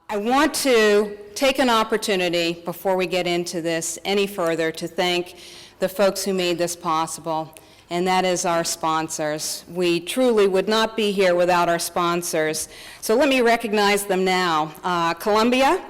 I want to take an opportunity before we get into this any further to thank the folks who made this possible, and that is our sponsors. We truly would not be here without our sponsors. So let me recognize them now. Colombia,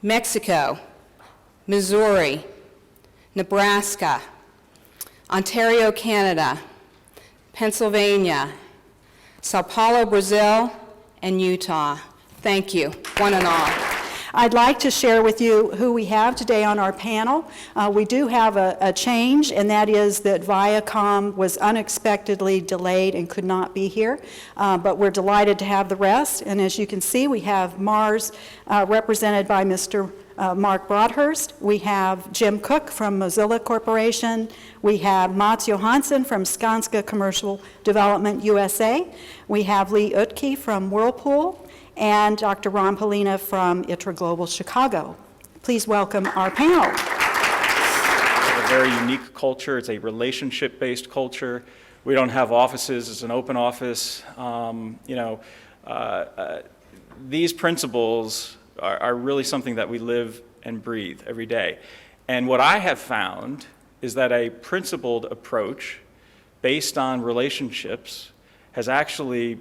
Mexico, Missouri, Nebraska, Ontario, Canada, Pennsylvania, Sao Paulo, Brazil, and Utah. Thank you, one and all. I'd like to share with you who we have today on our panel. We do have a change, and that is that Viacom was unexpectedly delayed and could not be here, but we're delighted to have the rest. And as you can see, we have Mars represented by Mr. Mark Broadhurst. We have Jim Cook from Mozilla Corporation. We have Mats Johansson from Skanska Commercial Development USA. We have Lee Utke from Whirlpool, and Dr. Ron Polina from ITRAGlobal Chicago. Please welcome our panel. We have a very unique culture. It's a relationship-based culture. We don't have offices. It's an open office. These principles are really something that we live and breathe every day. And what I have found is that a principled approach based on relationships has actually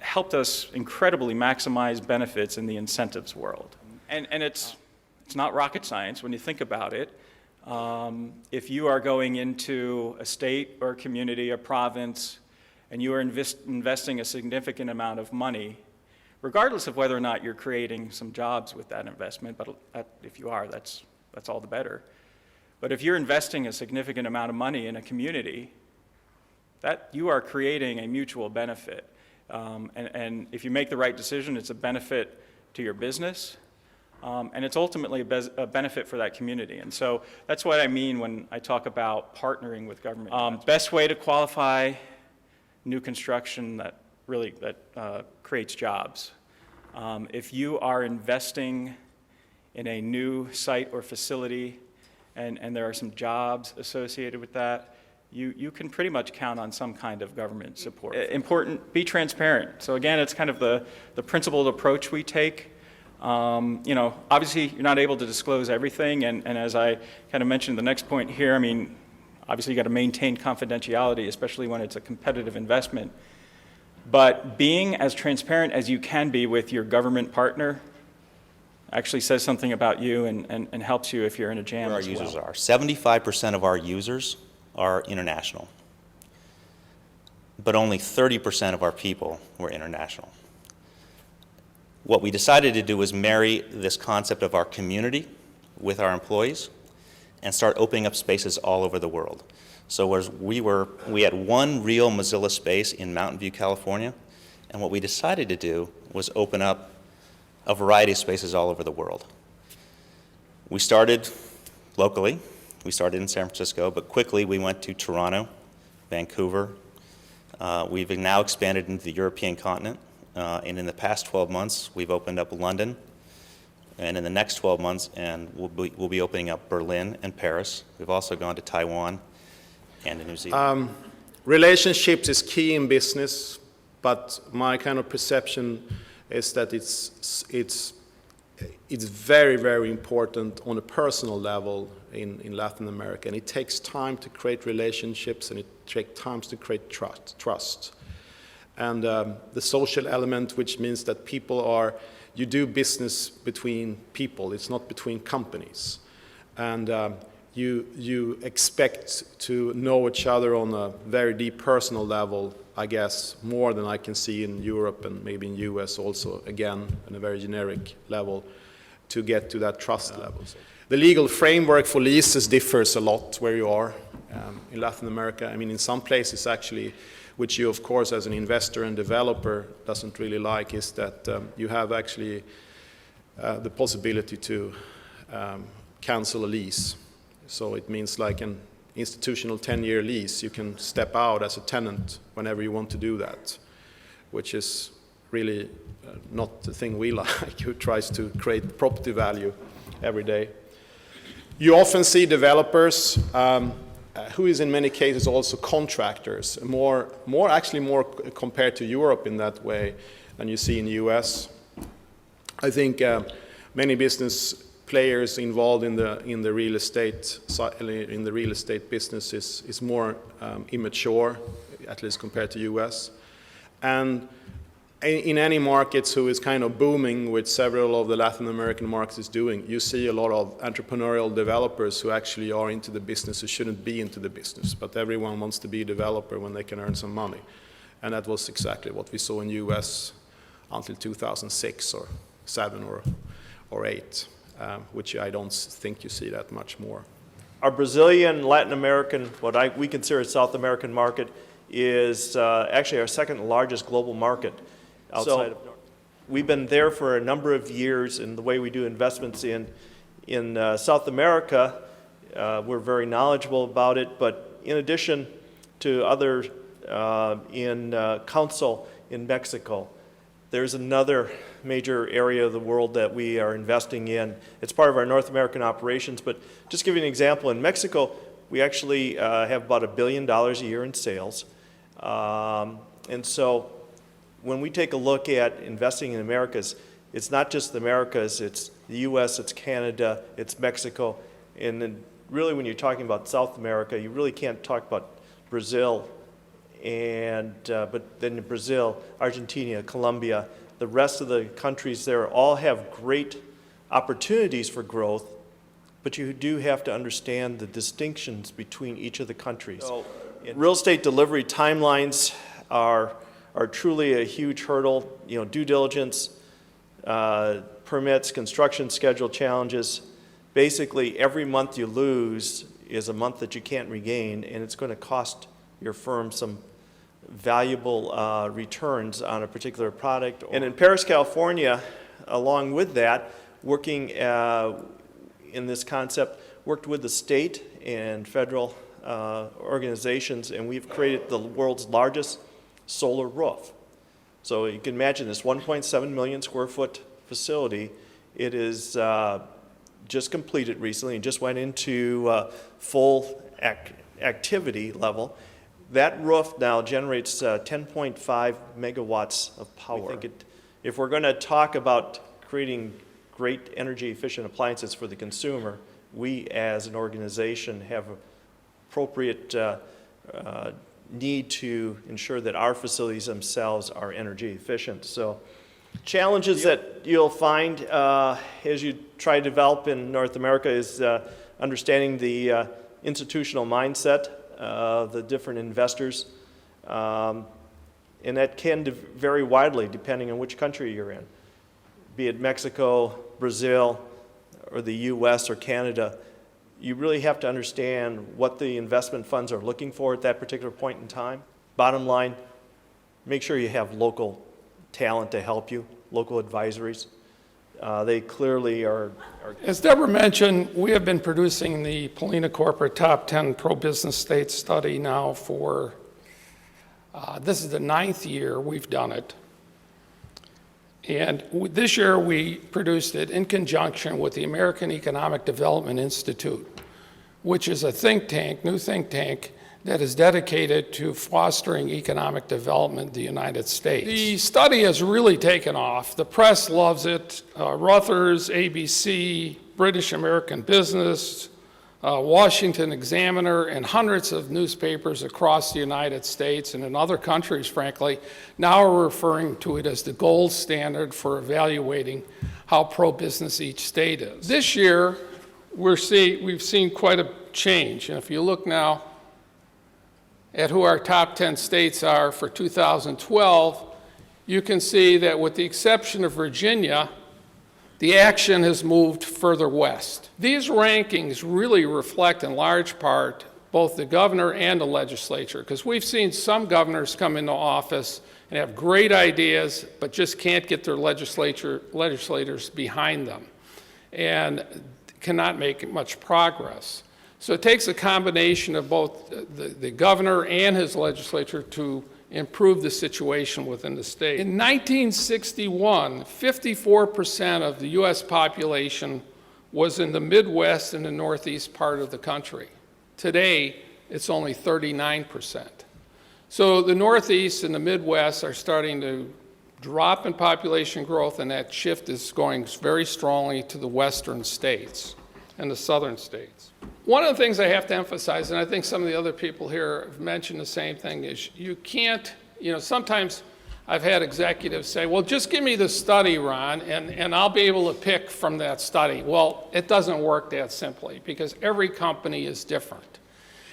helped us incredibly maximize benefits in the incentives world. And it's not rocket science when you think about it. If you are going into a state or a community, a province, and you are investing a significant amount of money, regardless of whether or not you're creating some jobs with that investment, but if you are, that's all the better. But if you're investing a significant amount of money in a community, that you are creating a mutual benefit. And if you make the right decision, it's a benefit to your business, and it's ultimately a benefit for that community. And so that's what I mean when I talk about partnering with government. Best way to qualify new construction that creates jobs. If you are investing in a new site or facility and there are some jobs associated with that, you can pretty much count on some kind of government support. Important, be transparent. So again, it's kind of the principled approach we take. Obviously you're not able to disclose everything, and as I kind of mentioned the next point here, I mean, obviously you got to maintain confidentiality, especially when it's a competitive investment. But being as transparent as you can be with your government partner actually says something about you and helps you if you're in a jam. Where our users are. 75% of our users are international, but only 30% of our people were international. What we decided to do was marry this concept of our community with our employees and start opening up spaces all over the world. So we had one real Mozilla space in Mountain View, California, and what we decided to do was open up a variety of spaces all over the world. We started locally. We started in San Francisco, but quickly we went to Toronto, Vancouver. We've now expanded into the European continent, and in the past 12 months, we've opened up London, and in the next 12 months, and we'll be opening up Berlin and Paris. We've also gone to Taiwan and to New Zealand. Relationships is key in business, but my kind of perception is that it's very, very important on a personal level in Latin America, and it takes time to create relationships, and it takes time to create trust. And the social element, which means that you do business between people, it's not between companies. And you expect to know each other on a very deep personal level, I guess, more than I can see in Europe and maybe in US also, again, on a very generic level, to get to that trust level. The legal framework for leases differs a lot where you are in Latin America. I mean, in some places actually, which you of course as an investor and developer doesn't really like, is that you have actually the possibility to cancel a lease. So it means like an institutional 10-year lease, you can step out as a tenant whenever you want to do that, which is really not the thing we like, who tries to create property value every day. You often see developers who is in many cases also contractors, actually more compared to Europe in that way than you see in the US. I think many business players involved in the real estate business is more immature, at least compared to US. And in any markets who is kind of booming, which several of the Latin American markets is doing, you see a lot of entrepreneurial developers who actually are into the business who shouldn't be into the business, but everyone wants to be a developer when they can earn some money. And that was exactly what we saw in US until 2006 or 7 or 8, which I don't think you see that much more. Our Brazilian, Latin American, what we consider a South American market is actually our second largest global market outside of North. We've been there for a number of years, and the way we do investments in South America, we're very knowledgeable about it, but in addition to other in Council in Mexico, there's another major area of the world that we are investing in. It's part of our North American operations, but just to give you an example, in Mexico, we actually have about $1 billion a year in sales. And so when we take a look at investing in Americas, it's not just the Americas, it's the US, it's Canada, it's Mexico, and then really when you're talking about South America, you really can't talk about Brazil, and but then Brazil, Argentina, Colombia, the rest of the countries there all have great opportunities for growth, but you do have to understand the distinctions between each of the countries. So, real estate delivery timelines are truly a huge hurdle. You know, due diligence, permits, construction schedule challenges. Basically, every month you lose is a month that you can't regain, and it's going to cost your firm some valuable returns on a particular product. And in Paris, California, along with that, working in this concept, worked with the state and federal organizations, and we've created the world's largest solar roof. So you can imagine this 1.7 million square foot facility. It is just completed recently and just went into full activity level. That roof now generates 10.5 megawatts of power. If we're going to talk about creating great energy efficient appliances for the consumer, we as an organization have appropriate need to ensure that our facilities themselves are energy efficient. So challenges that you'll find as you try to develop in North America is understanding the institutional mindset, the different investors, and that can vary widely depending on which country you're in, be it Mexico, Brazil, or the US or Canada. You really have to understand what the investment funds are looking for at that particular point in time. Bottom line, make sure you have local talent to help you, local advisories. They clearly are. As Deborah mentioned, we have been producing the Polina Corporate Top 10 Pro-Business States study now for, this is the 9th year we've done it. And this year we produced it in conjunction with the American Economic Development Institute, which is a think tank, new think tank, that is dedicated to fostering economic development in the United States. The study has really taken off. The press loves it. Reuters, ABC, British American Business, Washington Examiner, and hundreds of newspapers across the United States and in other countries, frankly, now are referring to it as the gold standard for evaluating how pro-business each state is. This year, we've seen quite a change. And if you look now at who our top 10 states are for 2012, you can see that with the exception of Virginia, the action has moved further west. These rankings really reflect in large part both the governor and the legislature, because we've seen some governors come into office and have great ideas, but just can't get their legislators behind them and cannot make much progress. So it takes a combination of both the governor and his legislature to improve the situation within the state. In 1961, 54% of the US population was in the Midwest and the Northeast part of the country. Today, it's only 39%. So the Northeast and the Midwest are starting to drop in population growth, and that shift is going very strongly to the western states and the southern states. One of the things I have to emphasize, and I think some of the other people here have mentioned the same thing, is you can't, sometimes I've had executives say, well, just give me the study, Ron, and I'll be able to pick from that study. Well, it doesn't work that simply, because every company is different.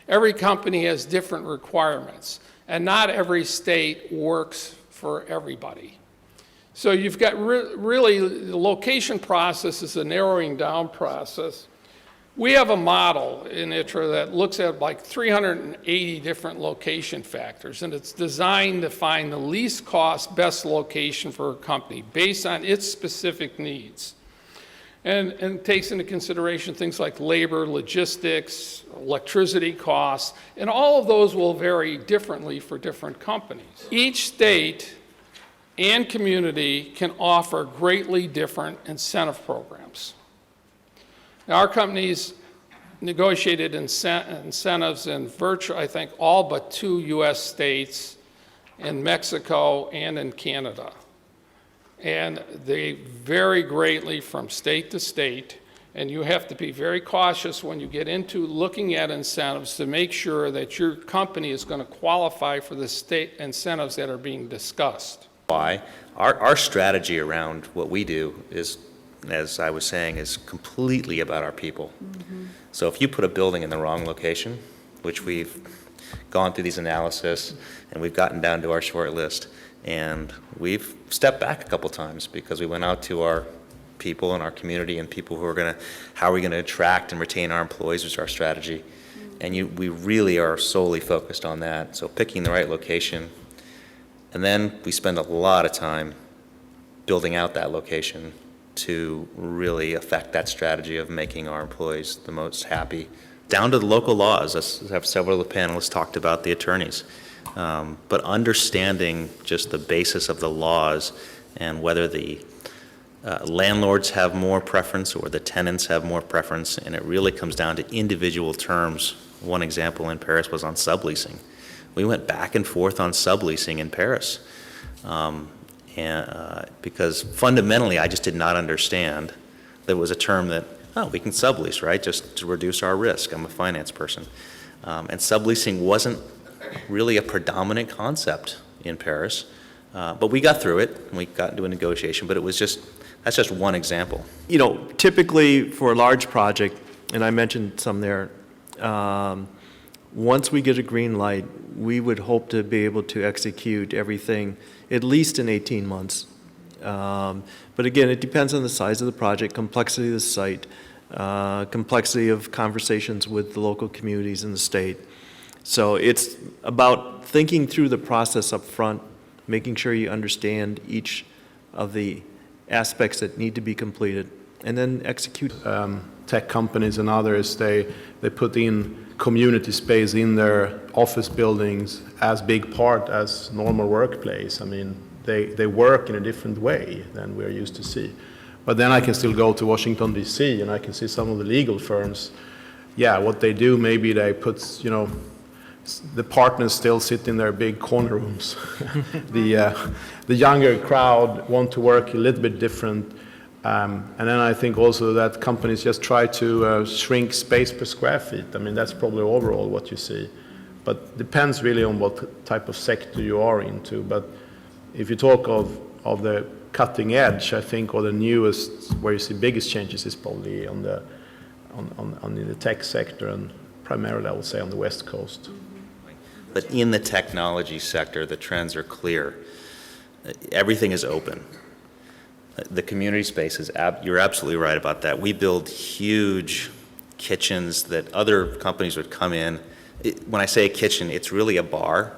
Every company has different requirements, and not every state works for everybody. So you've got really, the location process is a narrowing down process. We have a model in ITRA that looks at like 380 different location factors, and it's designed to find the least cost, best location for a company based on its specific needs. And takes into consideration things like labor, logistics, electricity costs, and all of those will vary differently for different companies. Each state and community can offer greatly different incentive programs. Now, our companies negotiated incentives in virtually, I think, all but 2 U.S. states, in Mexico and in Canada. And they vary greatly from state to state, and you have to be very cautious when you get into looking at incentives to make sure that your company is going to qualify for the state incentives that are being discussed. Why? Our strategy around what we do is, as I was saying, is completely about our people. Mm-hmm. So if you put a building in the wrong location, which we've gone through these analysis and we've gotten down to our short list, and we've stepped back a couple times because we went out to our people and our community and people who are how are we going to attract and retain our employees is our strategy. And we really are solely focused on that. So picking the right location. And then we spend a lot of time building out that location to really affect that strategy of making our employees the most happy. Down to the local laws, as several of the panelists talked about, the attorneys. But understanding just the basis of the laws and whether the landlords have more preference or the tenants have more preference, and it really comes down to individual terms. One example in Paris was on subleasing. We went back and forth on subleasing in Paris because fundamentally I just did not understand there was a term that, we can sublease, right, just to reduce our risk. I'm a finance person. And subleasing wasn't really a predominant concept in Paris, but we got through it, and we got into a negotiation, but that's just one example. Typically for a large project, and I mentioned some there, once we get a green light, we would hope to be able to execute everything at least in 18 months. But again, it depends on the size of the project, complexity of the site, complexity of conversations with the local communities in the state. So it's about thinking through the process up front, making sure you understand each of the aspects that need to be completed, and then execute. Tech companies and others, they put in community space in their office buildings as big part as normal workplace. I mean, they work in a different way than we're used to see. But then I can still go to Washington, D.C., and I can see some of the legal firms. Yeah, what they do, maybe they put, the partners still sit in their big corner rooms. The younger crowd want to work a little bit different. And then I think also that companies just try to shrink space per square feet. I mean, that's probably overall what you see. But depends really on what type of sector you are into. But if you talk of the cutting edge, I think, or the newest, where you see biggest changes is probably on the tech sector, and primarily I would say on the West Coast. But in the technology sector, the trends are clear. Everything is open. The community space is, you're absolutely right about that. We build huge kitchens that other companies would come in. When I say a kitchen, it's really a bar,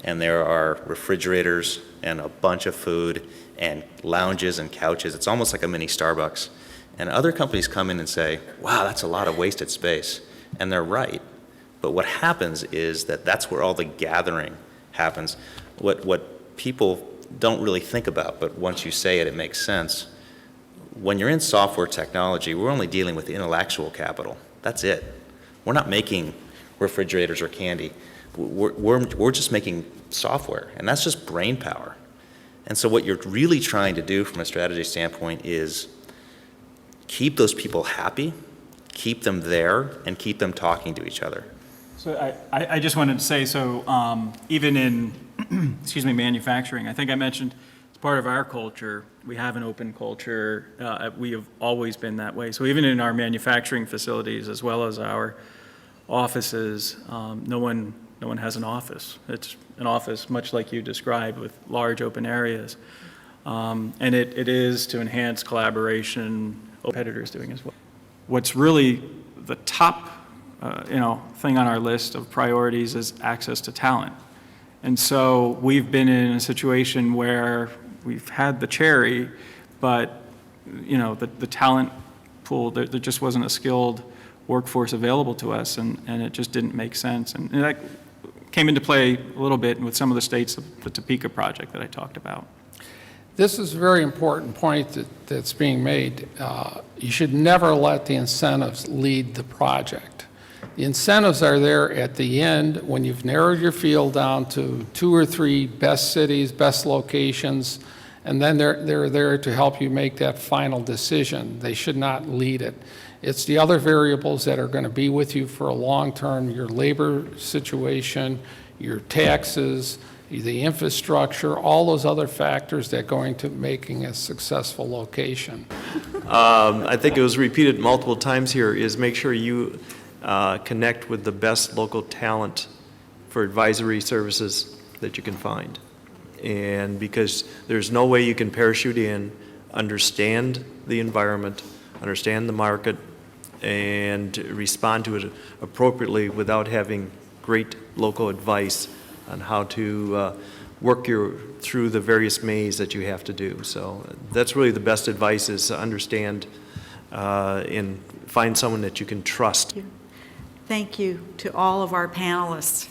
and there are refrigerators and a bunch of food and lounges and couches. It's almost like a mini Starbucks. And other companies come in and say, wow, that's a lot of wasted space. And they're right. But what happens is that's where all the gathering happens. What people don't really think about, but once you say it, it makes sense. When you're in software technology, we're only dealing with intellectual capital. That's it. We're not making refrigerators or candy. We're just making software, and that's just brain power. And so what you're really trying to do from a strategy standpoint is keep those people happy, keep them there, and keep them talking to each other. So I just wanted to say, so even in, excuse me, manufacturing, I think I mentioned as part of our culture, we have an open culture. We have always been that way. So even in our manufacturing facilities, as well as our offices, no one has an office. It's an office much like you described, with large open areas. And it is to enhance collaboration, competitors doing as well. What's really the top thing on our list of priorities is access to talent. And so we've been in a situation where we've had the cherry, but the talent pool, there just wasn't a skilled workforce available to us, and it just didn't make sense. And that came into play a little bit with some of the states, the Topeka project that I talked about. This is a very important point that's being made. You should never let the incentives lead the project. The incentives are there at the end when you've narrowed your field down to 2 or 3 best cities, best locations, and then they're there to help you make that final decision. They should not lead it. It's the other variables that are going to be with you for a long term, your labor situation, your taxes, the infrastructure, all those other factors that go into making a successful location. I think it was repeated multiple times here, is make sure you connect with the best local talent for advisory services that you can find. And because there's no way you can parachute in, understand the environment, understand the market, and respond to it appropriately without having great local advice on how to work through the various maze that you have to do. So that's really the best advice, is to understand and find someone that you can trust. Thank you to all of our panelists.